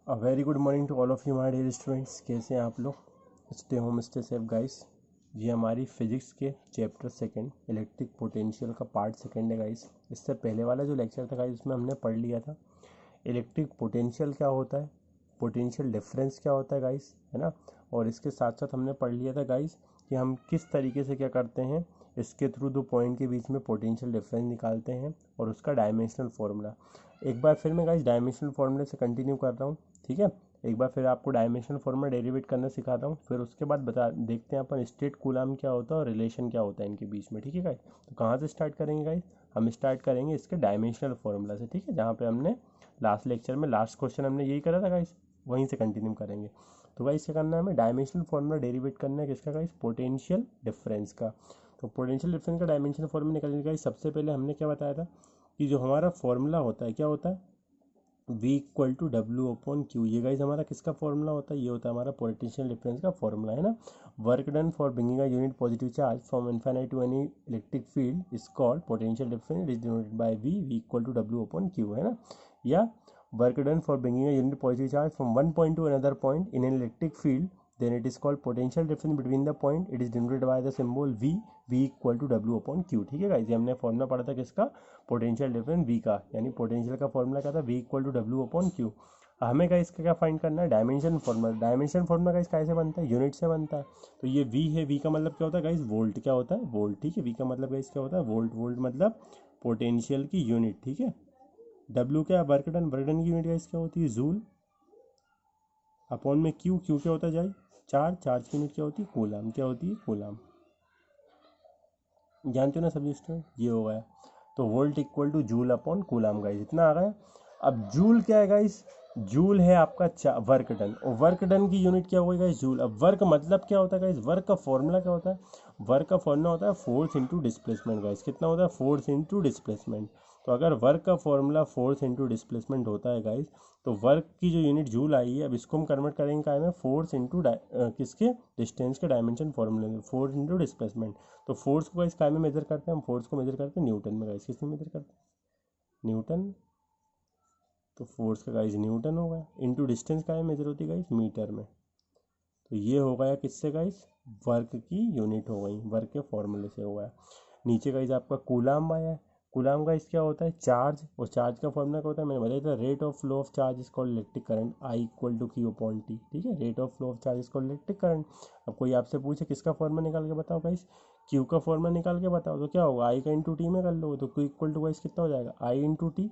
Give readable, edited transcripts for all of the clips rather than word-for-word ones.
Very good morning to all of you my dear students. कैसे हैं आप लोग? Stay home stay safe guys. ये हमारी फिजिक्स के चैप्टर सेकंड इलेक्ट्रिक पोटेंशियल का पार्ट सेकंड है गाइस। इससे पहले वाला जो लेक्चर था गाइस उसमें हमने पढ़ लिया था इलेक्ट्रिक पोटेंशियल क्या होता है, पोटेंशियल डिफरेंस क्या होता है गाइस, है ना। और इसके साथ साथ हमने पढ़ लिया था गाइस कि हम किस तरीके से क्या करते हैं, इसके थ्रू दो पॉइंट के बीच में पोटेंशियल डिफरेंस निकालते हैं और उसका डायमेंशनल फार्मूला। एक बार फिर मैं गाइस डायमेंशनल फार्मूले से कंटिन्यू कर रहा हूँ, ठीक है। एक बार फिर आपको डायमेंशनल फार्मूला डेरिवेट करना सिखाता हूँ, फिर उसके बाद देखते हैं अपन स्टेट कूलम क्या होता है और रिलेशन क्या होता है इनके बीच में, ठीक है गाइस। तो कहाँ से स्टार्ट करेंगे गाइस? हम स्टार्ट करेंगे इसके डायमेंशनल फार्मूला से, ठीक है, जहाँ पे हमने लास्ट लेक्चर में लास्ट क्वेश्चन हमने यही करा था गाइस, वहीं से कंटिन्यू करेंगे। तो गाइस क्या करना है, हमें डायमेंशनल फार्मूला डेरिवेट करना है किसका गाइस? पोटेंशियल डिफरेंस का। तो पोटेंशियल डिफरेंस का डायमेंशनल फार्मूला निकालने का सबसे पहले हमने क्या बताया था कि जो हमारा फॉर्मूला होता है क्या होता है, V equal to W upon Q. ये गाइज हमारा किसका फॉर्मूला होता है? ये होता है हमारा पोटेंशियल डिफरेंस का फॉर्मूला, है ना। Work done for bringing a unit positive charge from infinite to any electric field is called potential difference is denoted by V equal to W upon Q, है ना। या work done for bringing a unit positive charge from one point to another point in an electric field then it is called potential difference between the point, it is denoted by the symbol V equal to W upon Q, ठीक है guys. ये हमने formula पढ़ा था किसका? Potential difference V का, यानी potential का फॉर्मूला क्या था? V equal to W upon Q. हमें गाइस इसका क्या फाइंड करना है? Dimension formula. Dimension formula guys कैसे बनता है? यूनिट से बनता है। तो ये V है, V का मतलब क्या होता है गाइस? वोल्ट। क्या होता है? वोल्ट, ठीक है। V का मतलब गाइस क्या होता है? वोल्ट। वोल्ट मतलब पोटेंशियल की यूनिट, ठीक है। W क्या? Work done. वर्क डन की यूनिट गाइस क्या होती है? जूल। अपॉन में Q, Q क्या होता है जाए? चार्ज। चार्ज की यूनिट क्या होती है? कूलम। क्या होती है? कूलम। जानते हो ना सभी स्टूडेंट? ये हो गया। तो volt equal two joule upon coulomb guys, इतना आ गया। अब जूल क्या है गाइस? जूल है आपका वर्क डन, और वर्क डन की यूनिट क्या होगी गाइस? जूल। अब वर्क मतलब क्या होता है गाइस? वर्क का फॉर्मूला क्या होता है? वर्क का फॉर्मूला होता है फोर्स इंटू डिस्प्लेसमेंट गाइस। कितना होता है? Force into displacement. तो अगर वर्क का फॉर्मूला फोर्स इंटू डिस्प्लेसमेंट होता है गाइस, तो वर्क की जो यूनिट जूल आई है, अब इसको हम कन्वर्ट करेंगे क्या में? फोर्स इंटू किसके? डिस्टेंस के डायमेंशन फॉर्मूले में, फोर्स इंटू डिस्प्लेसमेंट। तो फोर्स को गाइस काय में मेजर करते हैं? हम फोर्स को मेजर करते हैं न्यूटन में गाइस। किस में मेजर करते हैं? न्यूटन। तो फोर्स का गाइस न्यूटन होगा, इंटू डिस्टेंस काय में मेजर होती है गाइस? मीटर में। तो ये हो गया किससे गाइस? वर्क की यूनिट हो गई, वर्क के फॉर्मूले से हो गया। नीचे गाइस आपका कूलम आया है। कूलम गाइस क्या होता है? चार्ज। और चार्ज का फॉर्मूला क्या होता है? मैंने बताया था, rate of flow of charge is called electric current, I equal to Q upon T, ठीक है। Rate of flow of charge is called electric current. अब कोई आपसे पूछे किसका फॉर्मूला निकाल के बताओ गाइस? क्यू का फॉर्मूला निकाल के बताओ, तो क्या होगा? आई का इंटू टी में कर लो, तो क्यू इक्वल टू गाइस कितना हो जाएगा? आई इंटू टी।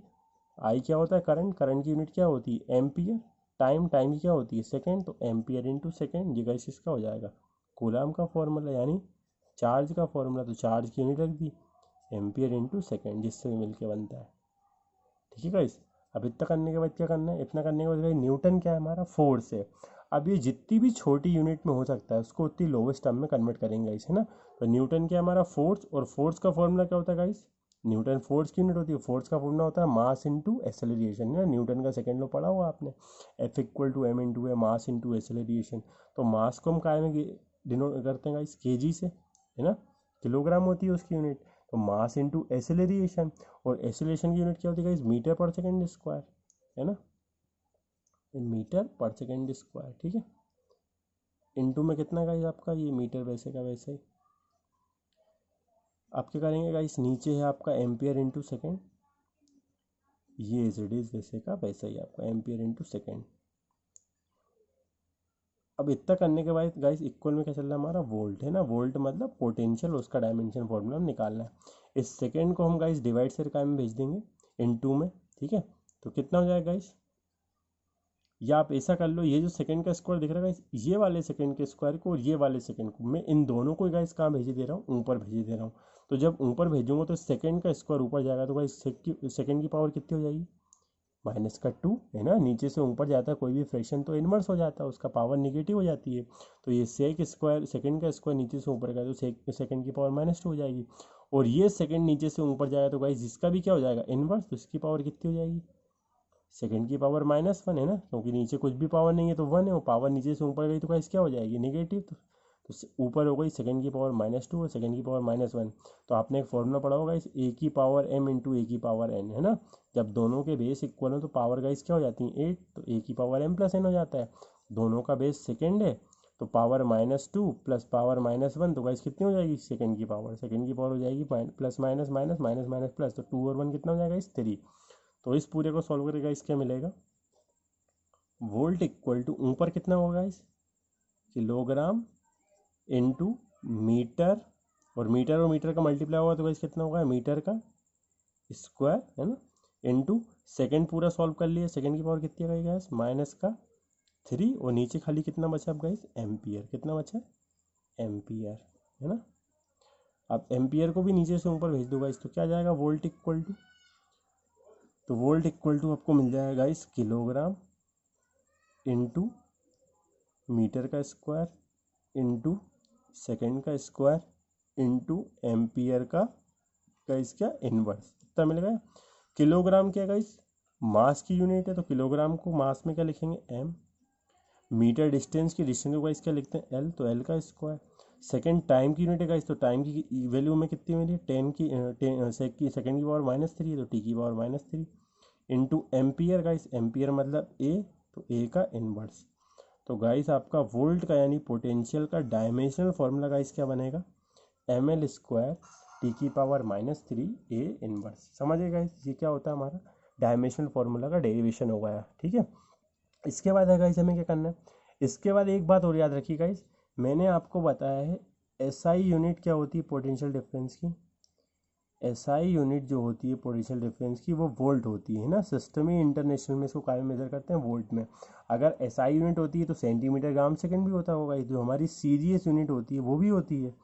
आई क्या होता है? करंट। करंट की यूनिट क्या होती है? एम्पियर। टाइम। टाइम की क्या होती है? सेकेंड। तो एम्पियर इंटू सेकेंड, ये गाइस इसका हो जाएगा कूलम का फॉर्मूला, यानी चार्ज का फॉर्मूला। तो चार्ज की यूनिट रख दी एम्पियर इंटू सेकेंड, जिससे मिलके बनता है, ठीक है गाइस। अब इतना करने के बाद क्या करना है? इतना करने के बाद गाइस न्यूटन क्या है हमारा? फोर्स है। अब ये जितनी भी छोटी यूनिट में हो सकता है उसको उतनी लोवेस्ट टर्म में कन्वर्ट करेंगे गाइस, है ना। तो न्यूटन क्या है हमारा? फोर्स। और फोर्स का फॉर्मूला क्या होता है गाइस? न्यूटन फोर्स की यूनिट होती है। फोर्स का फॉर्मूला होता है मास इंटू एक्सेलरेशन, है ना। न्यूटन का सेकंड लॉ पढ़ा हुआ आपने, F equal to M into A, mass into acceleration. तो मास को हम काय में डिनोट करते हैं गाइस? केजी से, है ना। किलोग्राम होती है उसकी यूनिट। तो मास इंटू एक्सेलरेशन, और एक्सेलरेशन की यूनिट क्या होती है गाइस? मीटर पर सेकेंड स्क्वायर, है ना, मीटर पर सेकेंड स्क्वायर, ठीक है। इंटू में कितना गाइस आपका? ये मीटर वैसे का वैसे ही। आप क्या करेंगे गाइस? नीचे है आपका एम्पियर इंटू सेकेंड, ये एज इट इज वैसे का वैसा ही आपका एम्पियर इंटू सेकेंड। अब इतना करने के बाद गाइस इक्वल में क्या चल रहा है हमारा? वोल्ट, है ना। वोल्ट मतलब पोटेंशियल, उसका डायमेंशन फॉर्मूला निकालना है। इस सेकेंड को हम गाइस डिवाइड से काय में भेज देंगे? इनटू में, ठीक है। तो कितना हो जाएगा गाइस? या आप ऐसा कर लो, ये जो सेकंड का स्क्वायर दिख रहा है गाइस, ये वाले सेकंड के स्क्वायर को और ये वाले सेकंड को मैं इन दोनों को गाइस कहाँ भेज दे रहा हूँ? ऊपर भेज दे रहा हूँ। तो जब ऊपर भेजूंगा तो सेकंड का स्क्वायर ऊपर जाएगा, तो गाइस सेकंड की पावर कितनी हो जाएगी? माइनस का 2, है ना। नीचे से ऊपर जाता है कोई भी फ्रैक्शन तो इनवर्स हो जाता है, उसका पावर निगेटिव हो जाती है। तो ये सेक स्क्वायर, सेकंड का स्क्वायर नीचे से ऊपर गया तो सेकंड की पावर -2 हो जाएगी। और ये सेकंड नीचे से ऊपर जाएगा तो गाइस इसका भी क्या हो जाएगा? इनवर्स। तो इसकी पावर कितनी हो जाएगी? सेकंड की पावर -1, है ना, क्योंकि नीचे कुछ भी पावर नहीं है तो 1 है, वो पावर नीचे से ऊपर गई तो गाइस क्या हो जाएगी? निगेटिव। तो ऊपर हो गई सेकंड की पावर -2 और सेकंड की पावर -1। तो आपने एक फॉर्मूला पढ़ा होगा इस ए की पावर m इंटू ए की पावर n, है ना। जब दोनों के बेस इक्वल हो तो पावर गाइस क्या हो जाती है 8, तो a की पावर m+n हो जाता है। दोनों का बेस सेकेंड है तो पावर -2 प्लस पावर -1, तो गाइस कितनी हो जाएगी सेकेंड की पावर हो जाएगी plus minus minus minus minus plus, तो 2 और 1 कितना हो जाएगा इस 3। तो इस पूरे को सॉल्व करके गाइस क्या मिलेगा, वोल्ट इक्वल टू ऊपर कितना होगा गाइस किलोग्राम इनटू मीटर, और मीटर का मल्टीप्लाई होगा तो गाइस कितना होगा मीटर का स्क्वायर है ना, इनटू सेकेंड पूरा सॉल्व कर लिया, सेकेंड की पावर कितनी है गाइस -3, और नीचे खाली कितना बचा अब गाइस एम्पियर, कितना बचा एम्पियर है ना। अब एम्पियर को भी नीचे से ऊपर भेज दो गाइस तो क्या जाएगा वोल्ट इक्वल टू, तो वोल्ट इक्वल टू आपको मिल जाएगा गाइस किलोग्राम इनटू मीटर का स्क्वायर इनटू सेकेंड का स्क्वायर इनटू एम्पियर का गाइस क्या इनवर्स, कितना मिलेगा। किलोग्राम क्या गाइस मास की यूनिट है, तो किलोग्राम को मास में क्या लिखेंगे m, मीटर डिस्टेंस को गाइस क्या लिखते हैं l, तो l का स्क्वायर। सेकेंड टाइम की यूनिट है गाइस, तो टाइम की वैल्यू में कितनी मिली 10 की सेकेंड की पावर -3 है तो t की power -3 into ampere guys, ampere मतलब a, तो a का इनवर्स। तो गाइस आपका वोल्ट का यानी पोटेंशियल का डायमेंशनल फॉर्मूला गाइस क्या बनेगा ml² टी की पावर -3 a इनवर्स। समझिए गाइस ये क्या होता है हमारा डायमेंशनल फॉर्मूला का डेरिवेशन हो गया, ठीक है। इसके बाद है गाइस हमें क्या करना है, इसके बाद एक बात और याद रखिए गाइस, मैंने आपको बताया है एसआई यूनिट क्या होती है पोटेंशियल डिफरेंस की, एसआई यूनिट जो होती है पोटेंशियल डिफरेंस की वो वोल्ट होती है ना, सिस्टम ही इंटरनेशनल में इसको काय में मेजर करते हैं वोल्ट में। अगर एसआई यूनिट होती है तो सेंटीमीटर ग्राम सेकेंड भी होता होगा, जो हमारी सीजीएस यूनिट होती है वो भी होती है।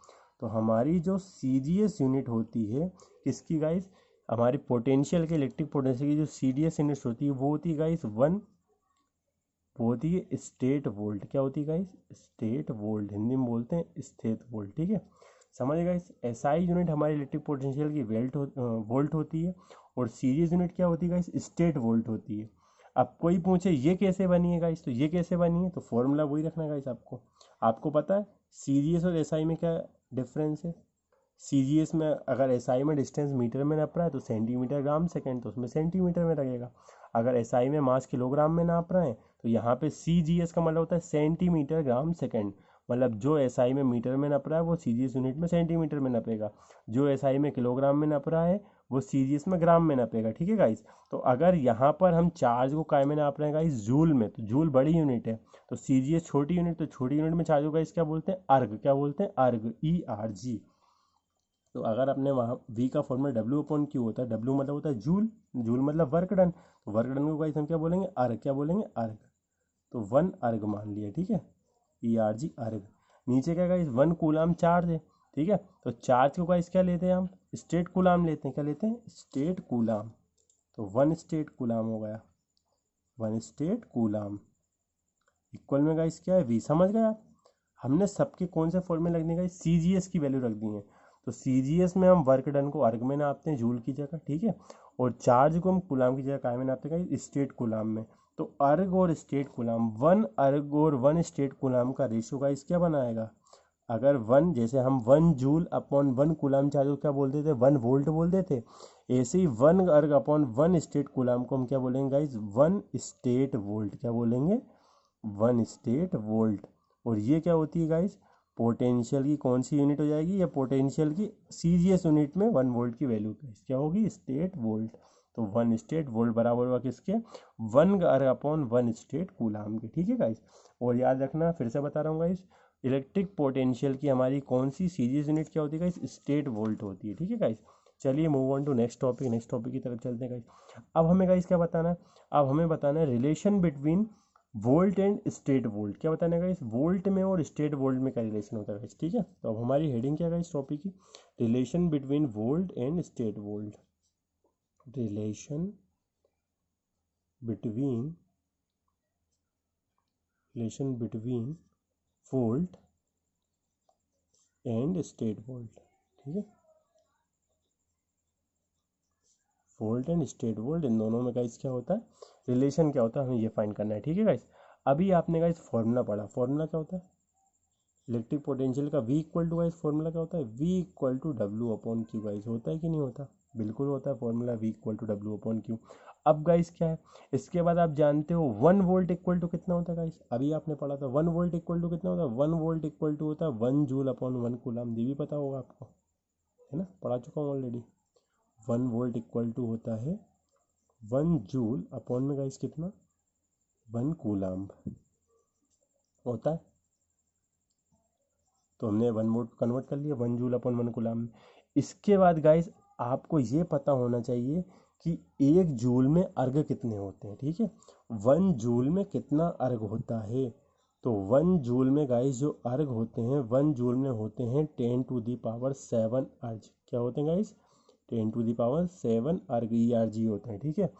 तो हमारी जो सीजीएस यूनिट होती है किसकी गाइस, हमारी पोटेंशियल के इलेक्ट्रिक पोटेंशियल की जो सीजीएस यूनिट होती है वो होती है गाइस वो होती है स्टेट वोल्ट। क्या होती है गाइस स्टेट वोल्ट, हिंदी में बोलते हैं स्थित वोल्ट, ठीक है। समझिए गाइस एसआई यूनिट हमारी इलेक्ट्रिक पोटेंशियल की वोल्ट होती है, और सीरीज यूनिट क्या होती है गाइस स्टेट वोल्ट होती है। अब कोई पूछे ये कैसे बनी है गाइस, तो ये कैसे बनी है, तो फॉर्मूला वही रखना गाइस आपको पता है सीरीज और एसआई में क्या डिफरेंस है। सीजीएस में अगर एसआई में डिस्टेंस मीटर में नाप रहा है तो सेंटीमीटर ग्राम सेकेंड, तो उसमें सेंटीमीटर में लगेगा। अगर एसआई में मास किलोग्राम में नाप रहे हैं तो यहाँ पे सीजीएस का मतलब होता है सेंटीमीटर ग्राम सेकेंड, मतलब जो एसआई में मीटर में नाप रहा है वो सीजीएस यूनिट में सेंटीमीटर में नापेगा, जो एसआई में किलोग्राम में नाप रहा है वो सीजीएस में ग्राम में नापेगा, ठीक है गाइस। तो अगर यहाँ पर हम चार्ज को काय में नाप रहे हैं गाइस जूल में, तो जूल बड़ी यूनिट है, तो सीजीएस छोटी यूनिट, तो छोटी यूनिट में चार्ज को गाइस क्या बोलते हैं अर्ग, क्या बोलते हैं अर्ग ERG। तो अगर अपने वहाँ V का फॉर्मूला W/Q होता है, W मतलब होता है जूल, जूल मतलब वर्क डन, तो वर्क डन को गाइस हम क्या बोलेंगे अर्ग, क्या बोलेंगे अर्ग, तो 1 अर्ग मान लिया, ठीक है ERG अर्ग। नीचे क्या गाइस 1 कूलाम चार्ज है, ठीक है, तो चार्ज को गाइस क्या लेते हैं हम स्टेट कूलाम लेते हैं, क्या लेते हैं स्टेट कूलाम, तो 1 स्टेट कूलाम हो गया, 1 स्टेट कूलाम इक्वल में गाइस क्या है V। समझ गए आप, हमने सबके कौन से फॉर्मूले रख दिए गाइस सीजीएस की वैल्यू रख दी है, तो सीजीएस में हम वर्क डन को अर्ग में नापते हैं जूल की जगह, ठीक है, और चार्ज को हम कूलाम की जगह काय में नापते हैं स्टेट कूलाम में। तो अर्ग और स्टेट कूलाम 1 अर्ग और 1 स्टेट कूलाम का रेशियो गाइस क्या बनाएगा, अगर 1 जैसे हम 1 जूल अपॉन 1 कूलाम चार्ज को क्या बोलते थे 1 वोल्ट बोलते थे, ऐसे ही 1 अर्ग अपॉन 1 स्टेट कूलाम को हम क्या बोलेंगे गाइस 1 स्टेट वोल्ट, क्या बोलेंगे 1 स्टेट वोल्ट। और ये क्या होती है गाइस पोटेंशियल की कौन सी यूनिट हो जाएगी, या पोटेंशियल की सीजीएस यूनिट में 1 वोल्ट की वैल्यू क्या होगी स्टेट वोल्ट। तो 1 स्टेट वोल्ट बराबर हुआ किसके 1 अर्ग अपॉन 1 स्टेट कूलाम के, ठीक है गाइस। और याद रखना फिर से बता रहा हूँ गाइस इलेक्ट्रिक पोटेंशियल की हमारी कौन सी सीरीज यूनिट क्या होती है गाइस स्टेट वोल्ट होती है, ठीक है गाइस। चलिए move on to next topic की तरफ चलते हैं गाइस। अब हमें गाइस क्या बताना है, अब हमें बताना है relation between volt and state volt. क्या बताना है गाइस वोल्ट में और स्टेट वोल्ट में क्या रिलेशन होता है गाइस, ठीक है। तो अब हमारी हेडिंग क्या है गाइस टॉपिक की relation between volt and state volt, relation between volt and state volt, ठीक है। वोल्ट एंड स्टेट वोल्ट इन दोनों में गाइस क्या होता है रिलेशन क्या होता है हमें ये फाइंड करना है, ठीक है गाइस। अभी आपने गाइस फॉर्मूला पढ़ा, फॉर्मूला क्या होता है इलेक्ट्रिक पोटेंशियल का V equal to guys formula क्या होता है V equal to W/Q guys, होता है कि नहीं होता, बिल्कुल होता है, formula V equal to W/Q। अब गाइस क्या है, इसके बाद आप जानते हो 1 वोल्ट इक्वल टू कितना होता है गाइस, अभी आपने पढ़ा था 1 वोल्ट इक्वल टू कितना होता है, 1 वोल्ट इक्वल टू होता है 1 जूल अपॉन 1 कूलम। ये भी पता होगा आपको, है ना, पढ़ा चुका हूँ ऑलरेडी। 1 वोल्ट इक्वल टू होता है 1 जूल अपॉन में गाइस कितना, 1 कूलम होता है। तो हमने 1 वोल्ट कन्वर्ट कर लिया 1 जूल अपॉन 1 कूलम में। इसके बाद गाइस आपको ये पता होना चाहिए कि 1 जूल में अर्ग कितने होते हैं, ठीक है। 1 जूल में कितना अर्ग होता है, तो 1 जूल में गाइस जो अर्ग होते हैं 1 जूल में होते हैं 10⁻7 अर्ग। क्या होते हैं गाइस, 10⁻7 अर्ग, ERG होते हैं, ठीक है।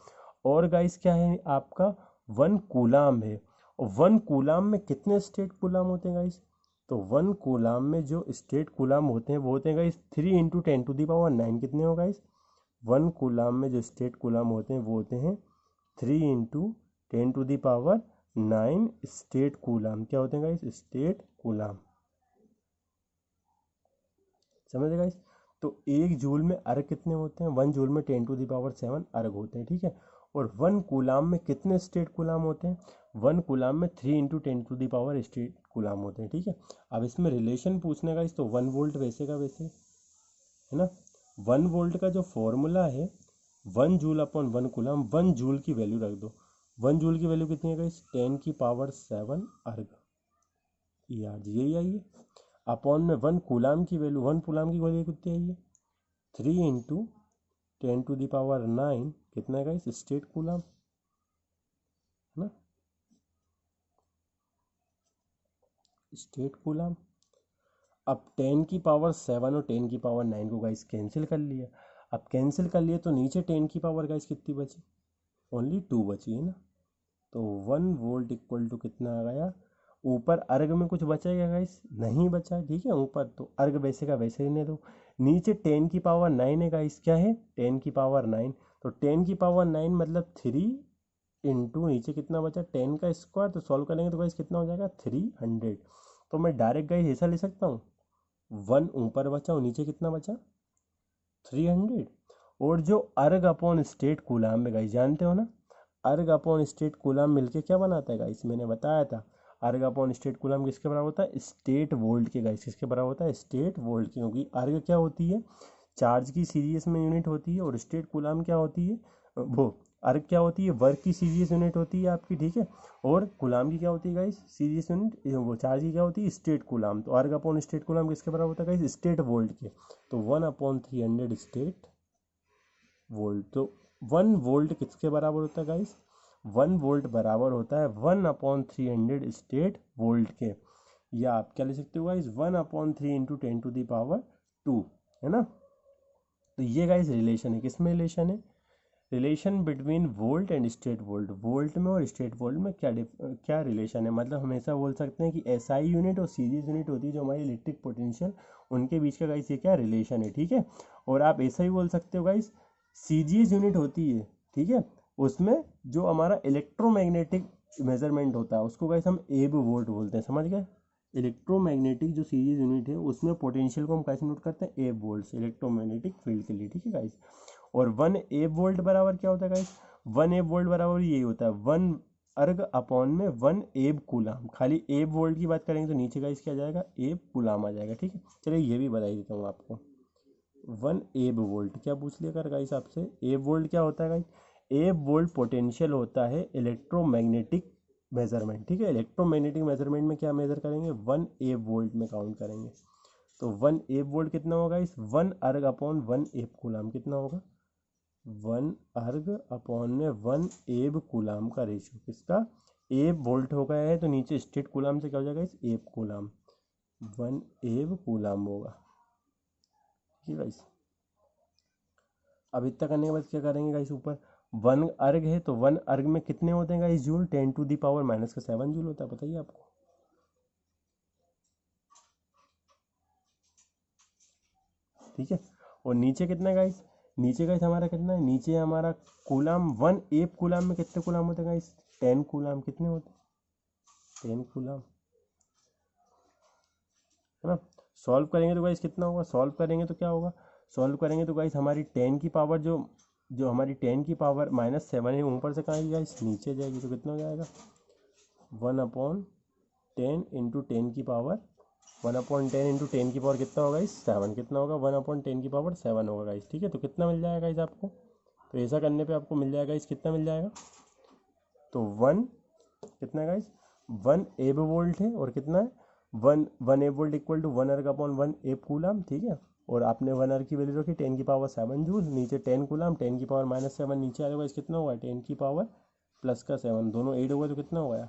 और गाइस क्या है आपका 1 कूलाम है, और 1 कूलाम में कितने स्टेट कूलाम होते हैं गाइस, तो 1 कूलाम में जो स्टेट कूलाम होते हैं वो होते हैं गाइस 3 × 10⁻9। कितने हो गाइस, 1 कूलाम में जो स्टेट कूलाम होते हैं वो होते हैं 3 × 10⁻9 स्टेट कूलाम। क्या होते हैं गाइस, स्टेट कूलाम, समझ गए गाइस। तो 1 जूल में अर्ग कितने होते हैं, 1 जूल में 10⁻7 अर्ग होते हैं, ठीक है। और 1 कूलाम में कितने स्टेट कूलाम होते हैं, 1 कूलाम में 3 × 10⁻⁻ स्टेट कूलाम होते हैं, ठीक है। अब इसमें रिलेशन पूछने का, इस तो 1 वोल्ट वैसे का वैसे, है ना। 1 वोल्ट का जो फॉर्मूला है 1 जूल अपॉन 1 कूलम, 1 जूल की वैल्यू रख दो। 1 जूल की वैल्यू कितनी है गाइस, 10⁻7 अर्ग, ERG यही आई है। अपॉन में 1 कूलाम की वैल्यू, 1 कूलाम की वैल्यू कितनी आई है, 3 × 10⁻9 कितना है गाइस, स्टेट कूलाम, है ना, स्टेट कूलाम। अब 10⁻7 और 10⁻9 को गाइस कैंसिल कर लिया। अब कैंसिल कर लिए तो नीचे 10 की पावर गाइस कितनी बची, ओनली 2 बची, है ना। तो 1 वोल्ट इक्वल टू कितना आ गया, ऊपर अर्ग में कुछ बचा क्या गाइस, नहीं बचा, ठीक है। ऊपर तो अर्ग वैसे का वैसे रहने दो। नीचे 10⁻9 है गाइस, क्या है 10⁻9, तो 10⁻9 मतलब 3 × नीचे कितना बचा 10 का स्क्वायर, तो सॉल्व करेंगे तो गाइस कितना हो जाएगा 300। तो मैं डायरेक्ट गाइस ऐसा ले सकता हूँ, 1 ऊपर बचा और नीचे कितना बचा 300। और जो अर्ग अपॉन स्टेट कूलाम में गाइस जानते हो ना, अर्ग अपॉन स्टेट कूलाम मिलके क्या बनाता है गाइस, मैंने बताया था। अर्ग अपॉन स्टेट कूलाम किसके बराबर होता है, स्टेट वोल्ट के गाइस, किसके बराबर होता है, स्टेट वोल्ट के। क्योंकि अर्ग क्या होती है, चार्ज की सीरीज में यूनिट होती है, और स्टेट कूलाम क्या होती है, वो अर्ग क्या होती है, वर्क की सीरीज यूनिट होती है आपकी, ठीक है। और कूलाम की क्या होती है गाइस, सीरीज यूनिट, वो चार्ज की क्या होती है, स्टेट कूलाम। तो अर्ग अपॉन स्टेट कूलाम किसके बराबर होता है गाइस, स्टेट वोल्ट के। तो 1/300 स्टेट वोल्ट। तो 1 वोल्ट किसके बराबर होता है गाइस, 1 वोल्ट बराबर होता है 1/300 स्टेट वोल्ट के। या आप क्या ले सकते हो गाइस, 1/3 × 10⁻², है ना। तो ये गाइस रिलेशन है, किस में रिलेशन है, relation between volt and state volt. Volt में और स्टेट वोल्ट में क्या रिलेशन है, मतलब हमेशा बोल सकते हैं कि SI यूनिट और सीरीज यूनिट होती है जो हमारी इलेक्ट्रिक पोटेंशियल, उनके बीच का गाइस ये क्या रिलेशन है, ठीक है। और आप ऐसा ही बोल सकते हो गाइस, सीजीएस यूनिट होती है, ठीक है, उसमें जो हमारा इलेक्ट्रोमैग्नेटिक मेजरमेंट होता है उसको गाइस हम एब वोल्ट बोलते हैं, समझ गए। इलेक्ट्रोमैग्नेटिक जो सीरीज यूनिट है उसमें पोटेंशियल को हम कैसे नोट करते हैं, एब वोल्ट, इलेक्ट्रोमैग्नेटिक फील्ड के लिए, ठीक है गाइस। और 1 एब वोल्ट बराबर क्या होता है गाइस, 1 एब वोल्ट बराबर यही होता है 1 अर्ग अपॉन में 1 एब कूलाम। खाली एब वोल्ट की बात करेंगे तो नीचे गाइस क्या आ जाएगा, एब कूलाम आ जाएगा, ठीक है। चलिए ये भी बता देता हूँ आपको, 1 एब वोल्ट क्या पूछ लिया कर गाइस आपसे, एब वोल्ट क्या होता है गाइस, एब वोल्ट पोटेंशियल होता है इलेक्ट्रोमैग्नेटिक मेजरमेंट, ठीक है। इलेक्ट्रोमैग्नेटिक मेजरमेंट में क्या मेजर करेंगे, 1 एब वोल्ट में काउंट करेंगे। तो 1 एब वोल्ट कितना होगा इस, 1 अर्ग अपॉन 1 एब कूलाम कितना होगा, 1 अर्ग अपॉन में 1 एब कूलाम का रेशियो किसका, एब वोल्ट हो गया है तो नीचे स्टेट कूलाम से क्या हो जाएगा इस, एब कूलाम, 1 एब कूलाम होगा, ठीक है गाइस। अब इतना करने के बाद क्या करेंगे गाइस, ऊपर 1 अर्ग है तो 1 अर्ग में कितने होते हैं गाइस जूल, 10⁻⁻7 जूल होता है, बताइए आपको। ठीक है। और नीचे कितना है गाइस, नीचे गाइस हमारा कितना है, नीचे हमारा कूलाम, 1 एब कूलाम में कितने कूलाम होते हैं गाइस, 10 कूलाम, कितने होते हैं 10 कूलाम, है ना। सॉल्व करेंगे तो गाइस कितना होगा, सॉल्व करेंगे तो क्या होगा, सॉल्व करेंगे तो गाइस हमारी 10 की पावर जो हमारी 10 की पावर -7 है ऊपर से कहाँ आएगी गाइस, नीचे जाएगी। तो कितना हो जाएगा 1/10 इंटू 10 की पावर 1/10 इंटू 10 की पावर कितना होगा गाइस 7। कितना होगा 1/10 की पावर 7 होगा गाइस। ठीक है, तो कितना मिल जाएगा गाइस आपको, तो ऐसा करने पे आपको मिल जाएगा गाइस, कितना मिल जाएगा, तो 1 कितना है गाइस 1 एब वोल्ट है, और कितना है 1 एब वोल्ट इक्वल टू 1 अर्ग अपॉन 1 एब कूलम। ठीक है, और आपने 1 अर्ग की वैल्यू रखी 10 की पावर 7 जूल, नीचे 10 कूलम, 10 की पावर -7 नीचे आ जाएगा, कितना होगा 10 की पावर प्लस का 7 दोनों 8 होगा, तो कितना होगा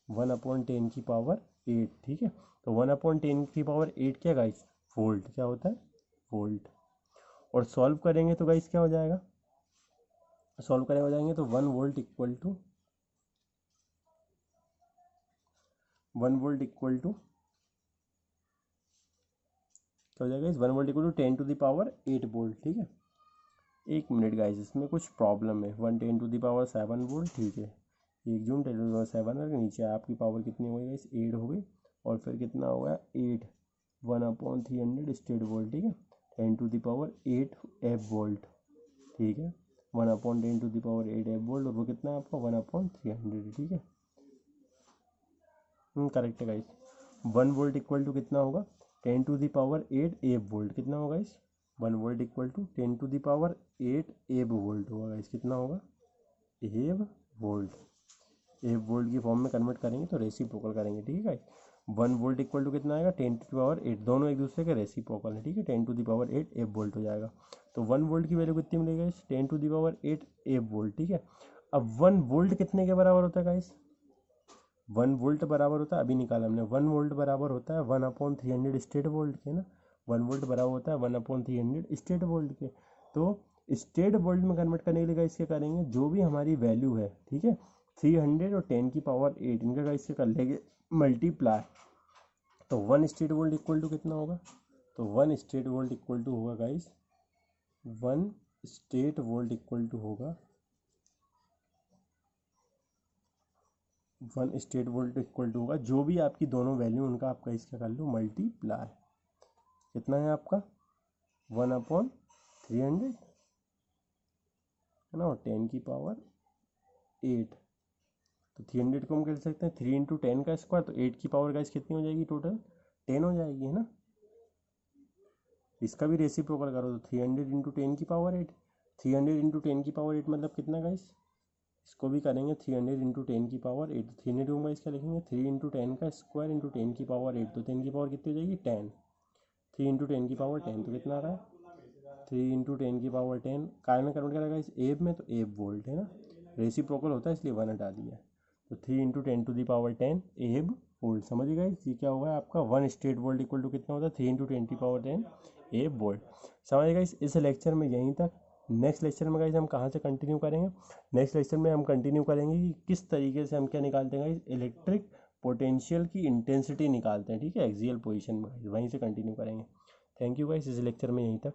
1/10 की पावर 8। ठीक है, तो 1/10 की पावर 8 क्या गाइस, वोल्ट। क्या होता है, वोल्ट। और सॉल्व करेंगे तो गाइस क्या हो जाएगा, सॉल्व करें हो जाएंगे तो 1 volt equal to 1 volt equal to क्या हो जाएगा इस 1 volt equal to 10 to the power 8 volt. ठीक है, एक मिनट गाइस, इसमें कुछ प्रॉब्लम है। 1 10 टू द पावर 7 वोल्ट। ठीक है, 1 जून 10 टू द पावर 7 है, नीचे आपकी पावर कितनी हो गई गाइस 8 हो गई, और फिर कितना होगा 8 1/300 स्टेट वोल्ट। ठीक है, 10 to the power 8 F volt. ठीक है, 1/10 to the power 8 F volt, और वो कितना है आपका 1/300। ठीक है, करेक्ट है गाइस। 1 वोल्ट इक्वल टू कितना होगा 10 टू द पावर 8 एब वोल्ट। कितना होगा इस 1 volt equal to 10 to the power 8 एब वोल्ट होगा गाइस। कितना होगा एब वोल्ट। एब वोल्ट की फॉर्म में कन्वर्ट करेंगे तो रेसिप्रोकल करेंगे। ठीक है गाइस, 1 वोल्ट इक्वल टू कितना आएगा 10 टू द पावर 8, दोनों एक दूसरे के रेसिप्रोकल है। ठीक है, 10 टू द पावर 8 एब वोल्ट हो जाएगा। तो 1 वोल्ट की वैल्यू कितनी मिलेगी गाइस 10 टू द पावर 8 एब वोल्ट। ठीक है, अब 1 वोल्ट कितने के बराबर होता है गाइस, 1 वोल्ट बराबर होता है, अभी निकाला हमने, 1 वोल्ट बराबर होता है 1/300 स्टेट वोल्ट के ना। 1 वोल्ट बराबर होता है 1/300 स्टेट वोल्ट के। तो स्टेट वोल्ट में कन्वर्ट करने के लिए गाइस क्या करेंगे, जो भी हमारी वैल्यू है, ठीक है 300 और 10 की पावर 8 इनका गाइस से कर लेंगे मल्टीप्लाई। तो 1 स्टेट वोल्ट इक्वल टू कितना होगा, तो 1 स्टेट वोल्ट इक्वल टू होगा guys 1 state volt equal to होगा 1 स्टेट वोल्ट इक्वल टू होगा जो भी आपकी दोनों वैल्यू उनका आपका इसका कर लो मल्टीप्लाई। कितना है आपका 1/300 है ना, और 10 की पावर 8। तो 300 को हम कह सकते हैं 3 इंटू 10 का स्क्वायर, तो 8 की पावर गाइस कितनी हो जाएगी टोटल 10 हो जाएगी, है ना। इसका भी रेसिप्रोकल करो तो 300 इंटू 10 की पावर 8, 300 इंटू 10 की पावर 8 मतलब कितना गाइस, इसको भी करेंगे 300 इंटू 10 की पावर 8, 300 में इसका लिखेंगे 3 इंटू 10 का स्क्वायर इंटू 10 की पावर 8, तो 10 की पावर कितनी हो जाएगी 10, 3 इंटू 10 की पावर 10, तो कितना आ रहा है 3 इंटू 10 की पावर 10, काय में कन्वर्ट करेगा इस एब में, तो एब वोल्ट है ना, रेसिप्रोकल होता है इसलिए 1 हटा दिया। तो 3 इंटू 10 टू दी पावर 10 एब वोल्ट। समझिएगा ये क्या होगा आपका 1 स्टेट वोल्ट इक्वल टू कितना होता है 3 इंटू 10 की पावर 10 एब वोल्ट। समझिएगा इस लेक्चर में यहीं तक। नेक्स्ट लेक्चर में गाइस हम कहाँ से कंटिन्यू करेंगे, नेक्स्ट लेक्चर में हम कंटिन्यू करेंगे कि किस तरीके से हम क्या निकालते हैं गाइस, इलेक्ट्रिक पोटेंशियल की इंटेंसिटी निकालते हैं। ठीक है, एक्सियल पोजीशन में वहीं से कंटिन्यू करेंगे। थैंक यू गाइस, इस लेक्चर में यहीं तक।